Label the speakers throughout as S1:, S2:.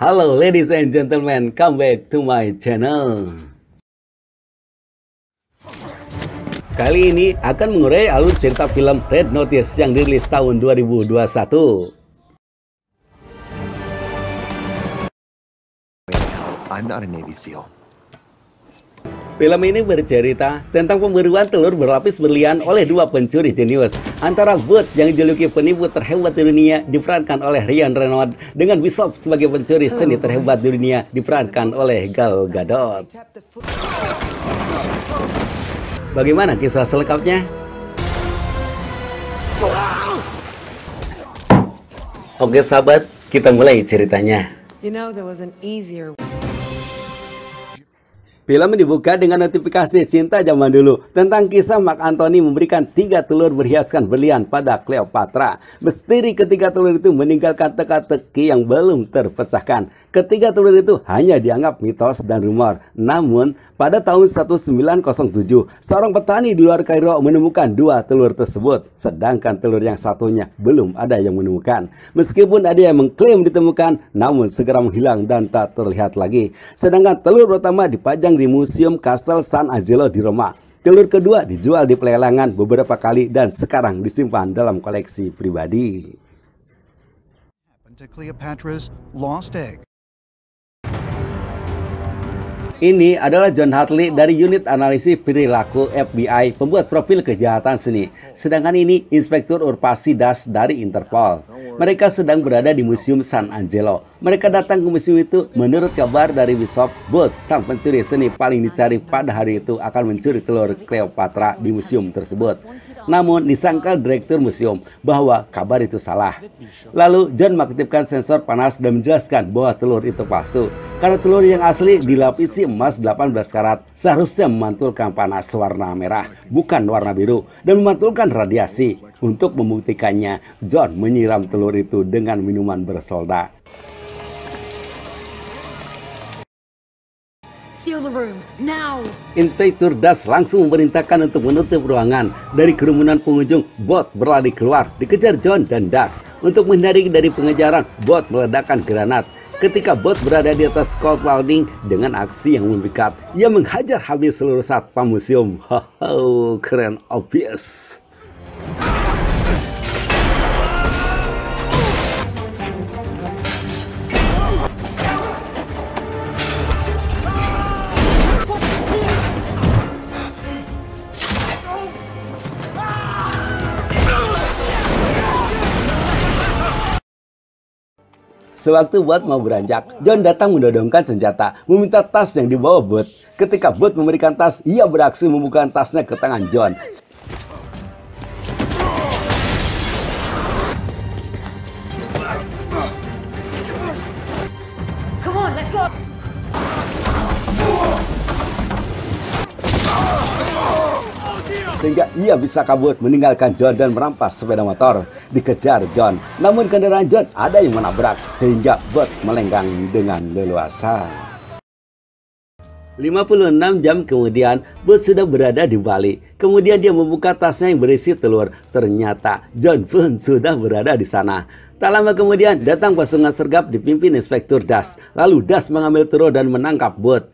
S1: Halo ladies and gentlemen, come back to my channel. Kali ini akan mengurai alur cerita film Red Notice yang dirilis tahun 2021.
S2: I'm not a Navy SEAL.
S1: Film ini bercerita tentang pemburuan telur berlapis berlian oleh dua pencuri jenius. Antara Bud yang dijuluki penipu terhebat di dunia diperankan oleh Ryan Reynolds dengan Bishop sebagai pencuri seni terhebat di dunia diperankan oleh Gal Gadot. Bagaimana kisah selengkapnya? Oke sahabat, kita mulai ceritanya. Film dibuka dengan notifikasi cinta zaman dulu tentang kisah Mark Antony memberikan 3 telur berhiaskan berlian pada Cleopatra. Misteri ketiga telur itu meninggalkan teka-teki yang belum terpecahkan. Ketiga telur itu hanya dianggap mitos dan rumor. Namun, pada tahun 1907, seorang petani di luar Kairo menemukan 2 telur tersebut. Sedangkan telur yang satunya belum ada yang menemukan. Meskipun ada yang mengklaim ditemukan, namun segera menghilang dan tak terlihat lagi. Sedangkan telur pertama dipajang di Museum Castel San Angelo di Roma. Telur kedua dijual di pelelangan beberapa kali dan sekarang disimpan dalam koleksi pribadi.
S3: Cleopatra's lost egg.
S1: Ini adalah John Hartley dari unit analisis perilaku FBI, pembuat profil kejahatan seni. Sedangkan ini Inspektur Urpasi Das dari Interpol. Mereka sedang berada di Museum San Angelo. Mereka datang ke museum itu menurut kabar dari Bishop. Bud, sang pencuri seni paling dicari pada hari itu, akan mencuri telur Cleopatra di museum tersebut. Namun disangkal direktur museum bahwa kabar itu salah. Lalu John mengaktifkan sensor panas dan menjelaskan bahwa telur itu palsu. Karena telur yang asli dilapisi emas 18 karat, seharusnya memantulkan panas warna merah, bukan warna biru, dan memantulkan radiasi. Untuk membuktikannya, John menyiram telur itu dengan minuman bersoda.
S4: Seal the room now.
S1: Inspektur Das langsung memerintahkan untuk menutup ruangan. Dari kerumunan pengunjung, Bud berlari keluar, dikejar John dan Das. Untuk menghindari dari pengejaran, Bud meledakkan granat. Ketika Bud berada di atas scaffolding dengan aksi yang memikat, ia menghajar habis seluruh satpam museum. Haha, keren obvious. Sewaktu Bud mau beranjak, John datang mendodongkan senjata, meminta tas yang dibawa Bud. Ketika Bud memberikan tas, ia beraksi membuka tasnya ke tangan John.
S4: Come on, let's go.
S1: Sehingga ia bisa kabur meninggalkan John dan merampas sepeda motor. Dikejar John, namun kendaraan John ada yang menabrak sehingga Bud melenggang dengan leluasa. 56 jam kemudian, Bud sudah berada di Bali. Kemudian dia membuka tasnya yang berisi telur. Ternyata John pun sudah berada di sana. Tak lama kemudian datang pasukan sergap dipimpin Inspektur Das. Lalu Das mengambil telur dan menangkap Bud.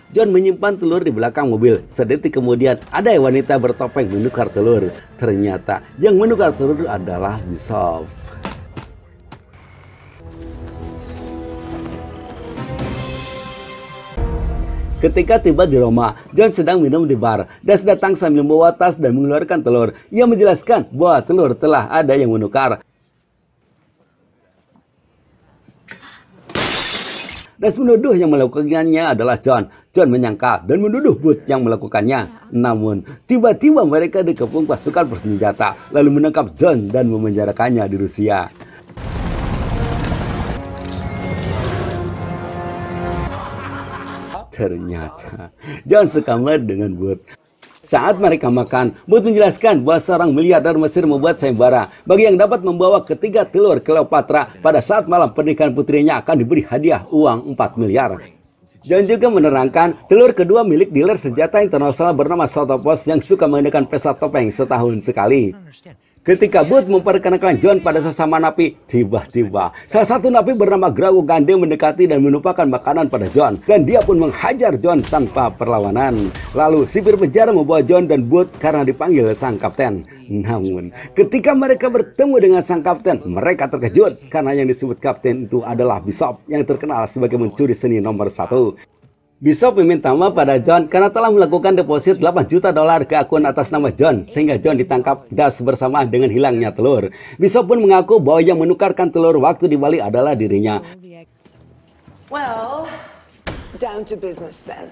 S1: John menyimpan telur di belakang mobil. Sedetik kemudian ada wanita bertopeng menukar telur. Ternyata yang menukar telur adalah Bishop. Ketika tiba di Roma, John sedang minum di bar. Das datang sambil membawa tas dan mengeluarkan telur. Ia menjelaskan bahwa telur telah ada yang menukar. Das menuduh yang melakukannya adalah John. John menyangka dan menuduh Bud yang melakukannya. Namun, tiba-tiba mereka dikepung pasukan bersenjata, lalu menangkap John dan memenjarakannya di Rusia. Ternyata, John sekamar dengan Bud. Saat mereka makan, Bud menjelaskan bahwa seorang miliarder Mesir membuat sayembara bagi yang dapat membawa ketiga telur Cleopatra pada saat malam pernikahan putrinya akan diberi hadiah uang 4 miliar. John juga menerangkan telur kedua milik dealer senjata internasional bernama Sotopos yang suka mengadakan pesta topeng setahun sekali. Ketika Booth memperkenalkan John pada sesama napi, tiba-tiba salah satu napi bernama Grago Gande mendekati dan menumpahkan makanan pada John, dan dia pun menghajar John tanpa perlawanan. Lalu sipir penjara membawa John dan Booth karena dipanggil sang kapten. Namun ketika mereka bertemu dengan sang kapten, mereka terkejut karena yang disebut kapten itu adalah Bishop yang terkenal sebagai mencuri seni nomor 1. Bishop meminta maaf pada John karena telah melakukan deposit $8 juta ke akun atas nama John, sehingga John ditangkap das bersamaan dengan hilangnya telur. Bishop pun mengaku bahwa yang menukarkan telur waktu di Bali adalah dirinya.
S5: Well, down to business then.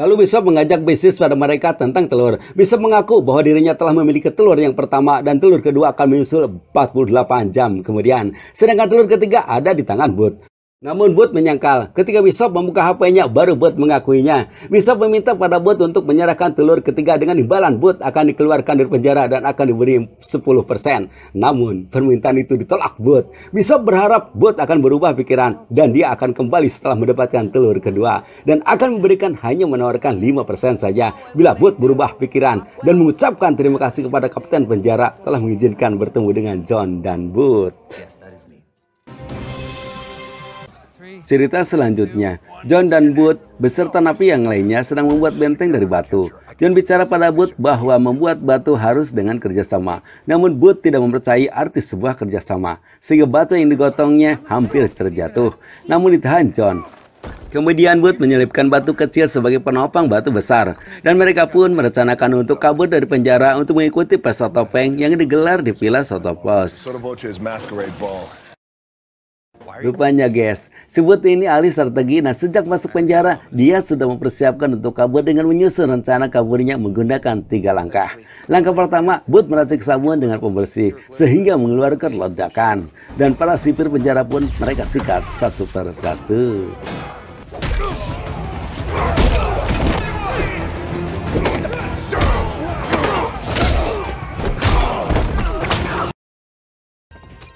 S1: Lalu Bishop mengajak bisnis pada mereka tentang telur. Bishop mengaku bahwa dirinya telah memiliki telur yang pertama dan telur kedua akan menyusul 48 jam kemudian. Sedangkan telur ketiga ada di tangan Booth. Namun Booth menyangkal. Ketika Bishop membuka HP-nya, baru Booth mengakuinya. Bishop meminta pada Booth untuk menyerahkan telur ketiga dengan imbalan Booth akan dikeluarkan dari penjara dan akan diberi 10%. Namun permintaan itu ditolak Booth. Bishop berharap Booth akan berubah pikiran dan dia akan kembali setelah mendapatkan telur kedua dan akan memberikan hanya menawarkan 5% saja bila Booth berubah pikiran dan mengucapkan terima kasih kepada kapten penjara telah mengizinkan bertemu dengan John dan Booth. Cerita selanjutnya, John dan Booth beserta napi yang lainnya sedang membuat benteng dari batu. John bicara pada Booth bahwa membuat batu harus dengan kerjasama. Namun Booth tidak mempercayai arti sebuah kerjasama, sehingga batu yang digotongnya hampir terjatuh. Namun ditahan John. Kemudian Booth menyelipkan batu kecil sebagai penopang batu besar. Dan mereka pun merencanakan untuk kabur dari penjara untuk mengikuti pesta topeng yang digelar di Villa Sotopos. Rupanya guys, si Booth ini ahli strategi. Nah, sejak masuk penjara, dia sudah mempersiapkan untuk kabur dengan menyusun rencana kaburnya menggunakan 3 langkah. Langkah pertama, Booth meracik sabun dengan pembersih sehingga mengeluarkan ledakan. Dan para sipir penjara pun mereka sikat satu persatu.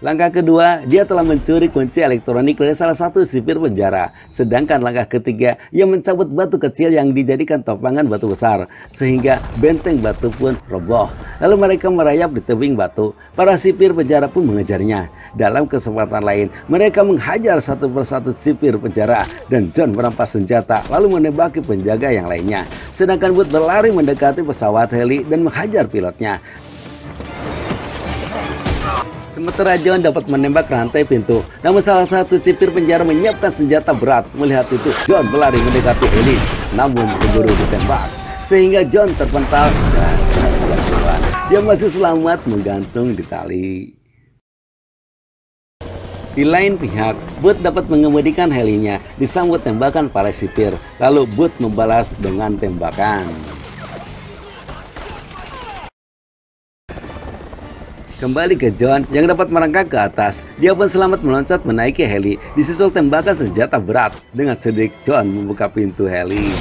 S1: Langkah kedua, dia telah mencuri kunci elektronik dari salah satu sipir penjara. Sedangkan langkah ketiga, ia mencabut batu kecil yang dijadikan topangan batu besar, sehingga benteng batu pun roboh. Lalu mereka merayap di tebing batu. Para sipir penjara pun mengejarnya. Dalam kesempatan lain, mereka menghajar satu persatu sipir penjara, dan John merampas senjata lalu menembaki penjaga yang lainnya. Sedangkan Booth berlari mendekati pesawat heli dan menghajar pilotnya. Sementara John dapat menembak rantai pintu. Namun salah satu sipir penjara menyiapkan senjata berat. Melihat itu, John berlari mendekati heli, namun keburu ditembak, sehingga John terpental. Dasar jagoan. Dia masih selamat menggantung di tali. Di lain pihak, Booth dapat mengemudikan helinya, disambut tembakan para sipir. Lalu Booth membalas dengan tembakan. Kembali ke John yang dapat merangkak ke atas. Dia pun selamat meloncat menaiki heli. Disusul tembakan senjata berat. Dengan sedih, John membuka pintu heli.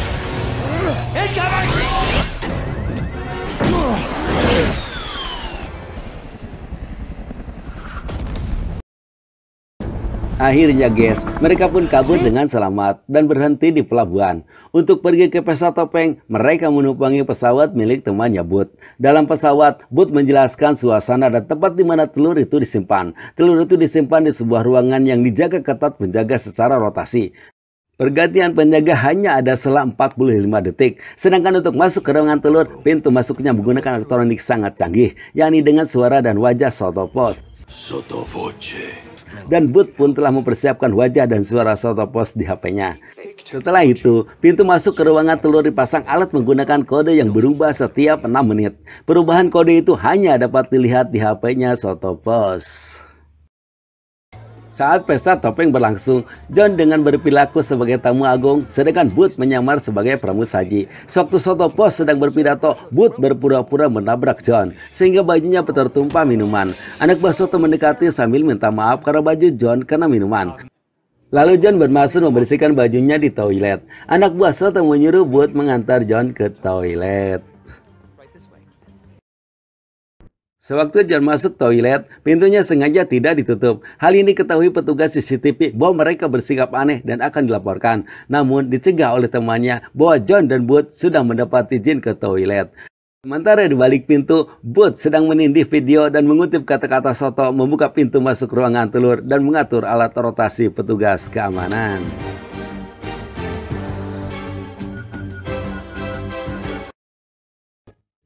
S1: Akhirnya guys, mereka pun kabur dengan selamat dan berhenti di pelabuhan. Untuk pergi ke pesta topeng, mereka menumpangi pesawat milik temannya Booth. Dalam pesawat, Booth menjelaskan suasana dan tempat di mana telur itu disimpan. Telur itu disimpan di sebuah ruangan yang dijaga ketat penjaga secara rotasi. Pergantian penjaga hanya ada selang 45 detik. Sedangkan untuk masuk ke ruangan telur, pintu masuknya menggunakan elektronik sangat canggih, yakni dengan suara dan wajah Sotopos. Dan Booth pun telah mempersiapkan wajah dan suara Sotopos di HP-nya. Setelah itu, pintu masuk ke ruangan telur dipasang alat menggunakan kode yang berubah setiap 6 menit. Perubahan kode itu hanya dapat dilihat di HP-nya Sotopos. Saat pesta topeng berlangsung, John dengan berperilaku sebagai tamu agung, sedangkan Booth menyamar sebagai pramusaji. Sewaktu Sotopos sedang berpidato, Booth berpura-pura menabrak John, sehingga bajunya tertumpah minuman. Anak buah Soto mendekati sambil minta maaf karena baju John kena minuman. Lalu John bermaksud membersihkan bajunya di toilet. Anak buah Soto menyuruh Booth mengantar John ke toilet. Sewaktu John masuk toilet, pintunya sengaja tidak ditutup. Hal ini diketahui petugas CCTV bahwa mereka bersikap aneh dan akan dilaporkan. Namun dicegah oleh temannya bahwa John dan Booth sudah mendapat izin ke toilet. Sementara di balik pintu, Booth sedang menindih video dan mengutip kata-kata Soto membuka pintu masuk ruangan telur dan mengatur alat rotasi petugas keamanan.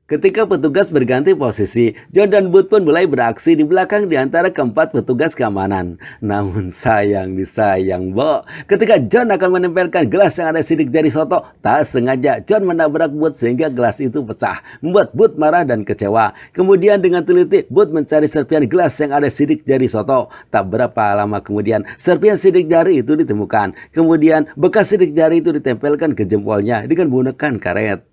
S1: Ketika petugas berganti posisi, John dan Booth pun mulai beraksi di belakang di antara keempat petugas keamanan. Namun sayang disayang, Bo. Ketika John akan menempelkan gelas yang ada sidik jari Soto, tak sengaja John menabrak Booth sehingga gelas itu pecah, membuat Booth marah dan kecewa. Kemudian dengan teliti, Booth mencari serpihan gelas yang ada sidik jari Soto. Tak berapa lama kemudian, serpihan sidik jari itu ditemukan. Kemudian bekas sidik jari itu ditempelkan ke jempolnya dengan menggunakan karet.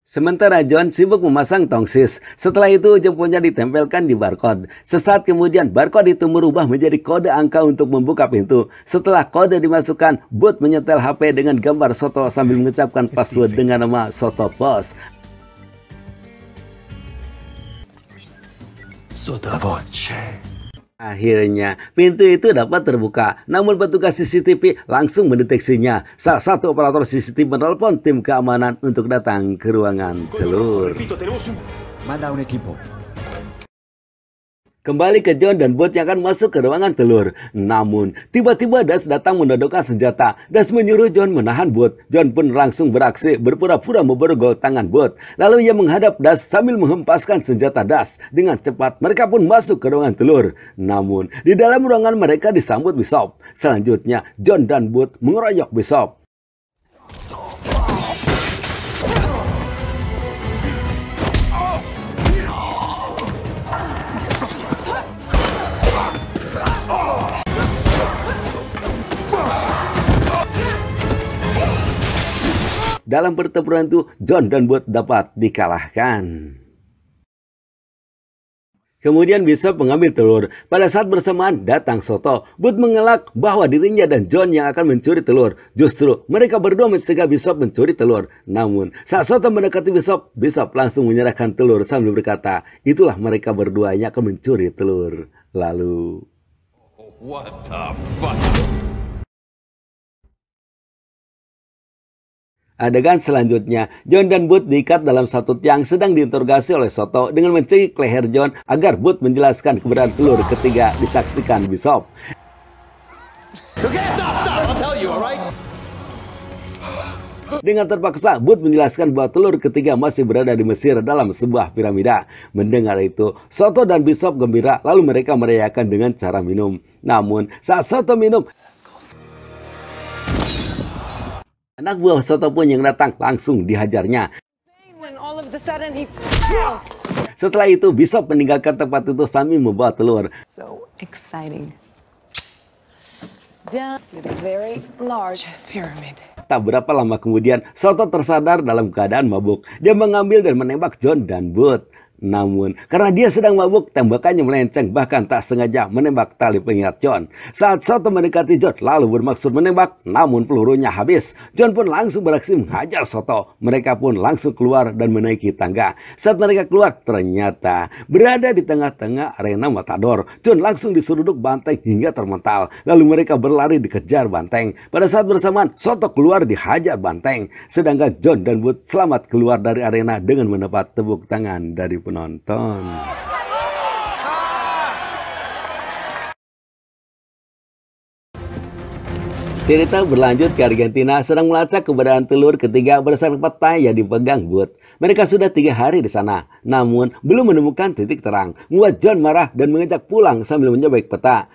S1: Sementara John sibuk memasang tongsis. Setelah itu jempolnya ditempelkan di barcode. Sesaat kemudian barcode itu merubah menjadi kode angka untuk membuka pintu. Setelah kode dimasukkan, Booth menyetel HP dengan gambar Soto sambil mengucapkan password dengan nama Soto Post.
S2: Soto Voce.
S1: Akhirnya, pintu itu dapat terbuka, namun petugas CCTV langsung mendeteksinya. Salah satu operator CCTV menelpon tim keamanan untuk datang ke ruangan telur.
S3: Manda un equipo.
S1: Kembali ke John dan Booth yang akan masuk ke ruangan telur. Namun, tiba-tiba Das datang menodongkan senjata. Das menyuruh John menahan Booth. John pun langsung beraksi, berpura-pura memborgol tangan Booth. Lalu ia menghadap Das sambil menghempaskan senjata Das. Dengan cepat, mereka pun masuk ke ruangan telur. Namun, di dalam ruangan mereka disambut Bishop. Selanjutnya, John dan Booth mengeroyok Bishop. Dalam pertempuran itu, John dan Booth dapat dikalahkan. Kemudian Bishop mengambil telur. Pada saat bersamaan datang Soto. Booth mengelak bahwa dirinya dan John yang akan mencuri telur. Justru mereka berdua mencegah Bishop mencuri telur. Namun saat Soto mendekati Bishop, Bishop langsung menyerahkan telur sambil berkata, itulah mereka berdua yang akan mencuri telur. Lalu...
S2: What the fuck?
S1: Adegan selanjutnya, John dan Booth diikat dalam satu tiang sedang diinterogasi oleh Soto dengan mencekik leher John agar Booth menjelaskan keberadaan telur ketiga disaksikan Bishop.
S2: Okay, stop! I'll tell you, alright?
S1: Dengan terpaksa, Booth menjelaskan bahwa telur ketiga masih berada di Mesir dalam sebuah piramida. Mendengar itu, Soto dan Bishop gembira lalu mereka merayakan dengan cara minum. Namun, saat Soto minum, anak buah Soto pun yang datang langsung dihajarnya. Setelah itu, Bishop meninggalkan tempat itu sambil membawa telur.
S5: So exciting. Down with a very large pyramid.
S1: Tak berapa lama kemudian, Soto tersadar dalam keadaan mabuk. Dia mengambil dan menembak John dan Booth. Namun, karena dia sedang mabuk, tembakannya melenceng bahkan tak sengaja menembak tali pengingat John. Saat Soto mendekati John lalu bermaksud menembak, namun pelurunya habis. John pun langsung beraksi menghajar Soto. Mereka pun langsung keluar dan menaiki tangga. Saat mereka keluar, ternyata berada di tengah-tengah arena Matador. John langsung diseruduk banteng hingga termental. Lalu mereka berlari dikejar banteng. Pada saat bersamaan, Soto keluar dihajar banteng. Sedangkan John dan Booth selamat keluar dari arena dengan mendapat tepuk tangan dari penonton. Cerita berlanjut ke Argentina sedang melacak keberadaan telur ketiga berdasarkan peta yang dipegang Booth. Mereka sudah 3 hari di sana, namun belum menemukan titik terang. Membuat John marah dan mengajak pulang sambil menyobek peta.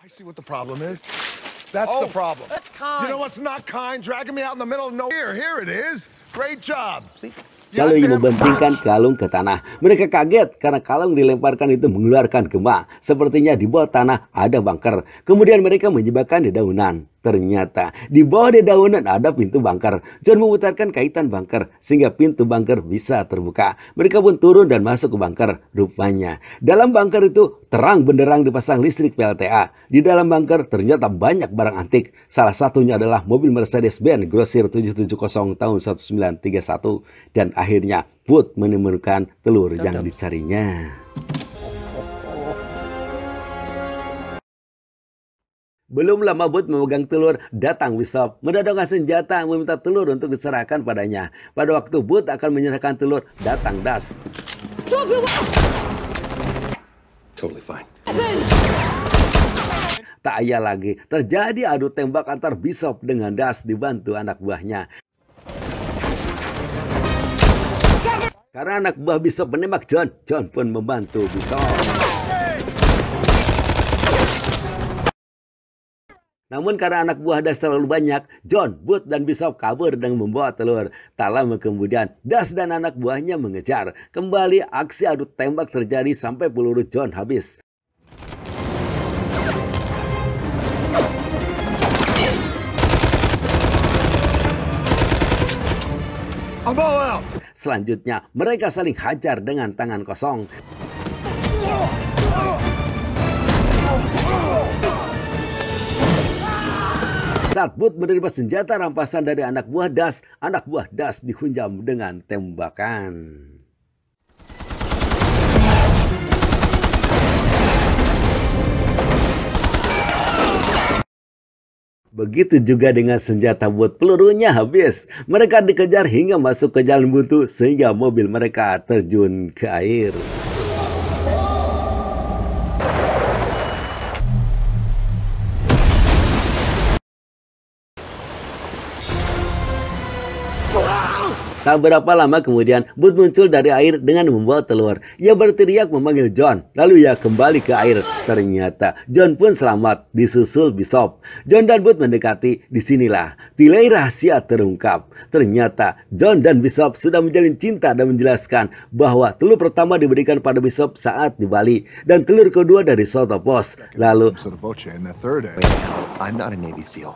S6: I see what the problem is. That's the problem. That's kind. You know what's not kind? Dragging me out in the middle of nowhere. Here it is. Great job.
S1: Lalu ia membentingkan kalung ke tanah. Mereka kaget karena kalung dilemparkan itu mengeluarkan gema. Sepertinya di bawah tanah ada bunker. Kemudian mereka menjebakkan di daunan. Ternyata di bawah dedaunan ada pintu bunker. John memutarkan kaitan bunker sehingga pintu bunker bisa terbuka. Mereka pun turun dan masuk ke bunker. Rupanya dalam bunker itu terang benderang dipasang listrik PLTA. Di dalam bunker ternyata banyak barang antik. Salah satunya adalah mobil Mercedes-Benz Grosir 770 tahun 1931. Dan akhirnya Booth menemukan telur yang dicarinya. Belum lama Booth memegang telur, datang Bishop, menodongkan senjata meminta telur untuk diserahkan padanya. Pada waktu Booth akan menyerahkan telur, datang Das.
S4: Drop your weapon!
S2: Totally fine.
S1: Tak ayal lagi, terjadi adu tembak antar Bishop dengan Das dibantu anak buahnya. Karena anak buah Bishop menembak John, John pun membantu Bishop. Namun karena anak buah Das terlalu banyak, John, Booth, dan Bishop kabur dengan membawa telur. Tak lama kemudian, Das dan anak buahnya mengejar. Kembali aksi adu tembak terjadi sampai peluru John habis.
S6: I'm all out.
S1: Selanjutnya, mereka saling hajar dengan tangan kosong. Saat Booth menerima senjata rampasan dari anak buah Das dihunjam dengan tembakan. Begitu juga dengan senjata Booth, pelurunya habis. Mereka dikejar hingga masuk ke jalan buntu sehingga mobil mereka terjun ke air. Tak berapa lama kemudian, Booth muncul dari air dengan membawa telur. Ia berteriak memanggil John, lalu ia kembali ke air. Ternyata John pun selamat, disusul Bishop. John dan Booth mendekati, disinilah nilai rahasia terungkap. Ternyata John dan Bishop sudah menjalin cinta dan menjelaskan bahwa telur pertama diberikan pada Bishop saat di Bali, dan telur kedua dari Salto Post. Lalu
S2: I'm not a Navy SEAL.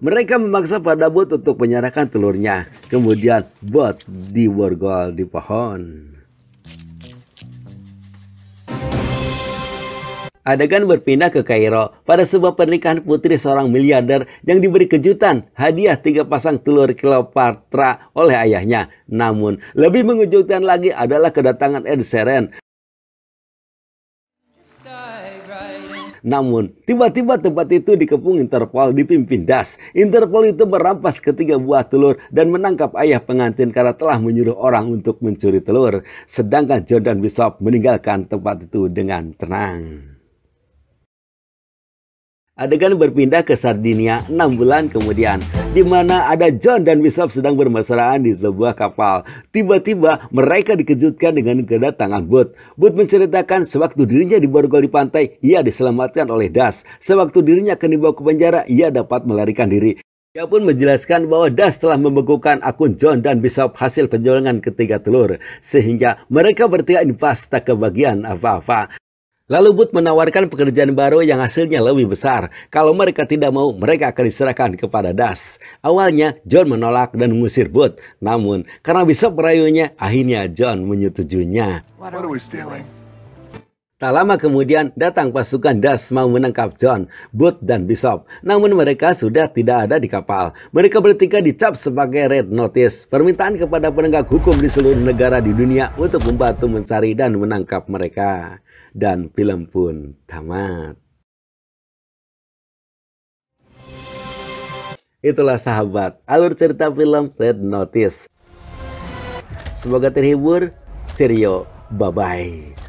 S1: mereka memaksa pada Booth untuk menyerahkan telurnya. Kemudian Booth diborgol di pohon. Adegan berpindah ke Kairo pada sebuah pernikahan putri seorang miliarder yang diberi kejutan hadiah 3 pasang telur Cleopatra oleh ayahnya. Namun lebih mengejutkan lagi adalah kedatangan Ed Sheeran. Namun, tiba-tiba tempat itu dikepung Interpol dipimpin Das. Interpol itu merampas ketiga buah telur dan menangkap ayah pengantin karena telah menyuruh orang untuk mencuri telur. Sedangkan John dan Bishop meninggalkan tempat itu dengan tenang. Adegan berpindah ke Sardinia 6 bulan kemudian, di mana ada John dan Bishop sedang bermesraan di sebuah kapal. Tiba-tiba mereka dikejutkan dengan kedatangan Booth. Booth menceritakan sewaktu dirinya diborgol di pantai, ia diselamatkan oleh Das. Sewaktu dirinya akan dibawa ke penjara, ia dapat melarikan diri. Ia pun menjelaskan bahwa Das telah membekukan akun John dan Bishop hasil penjualan ketiga telur, sehingga mereka bertiga impas tak kebagian apa-apa. Lalu Booth menawarkan pekerjaan baru yang hasilnya lebih besar. Kalau mereka tidak mau, mereka akan diserahkan kepada Das. Awalnya John menolak dan mengusir Booth. Namun karena Bishop merayunya, akhirnya John menyetujuinya.
S6: What are we stealing?
S1: Tak lama kemudian datang pasukan Das mau menangkap John, Booth, dan Bishop. Namun mereka sudah tidak ada di kapal. Mereka bertiga dicap sebagai Red Notice, permintaan kepada penegak hukum di seluruh negara di dunia untuk membantu mencari dan menangkap mereka. Dan film pun tamat. Itulah sahabat, alur cerita film Red Notice. Semoga terhibur. Cheerio, bye-bye.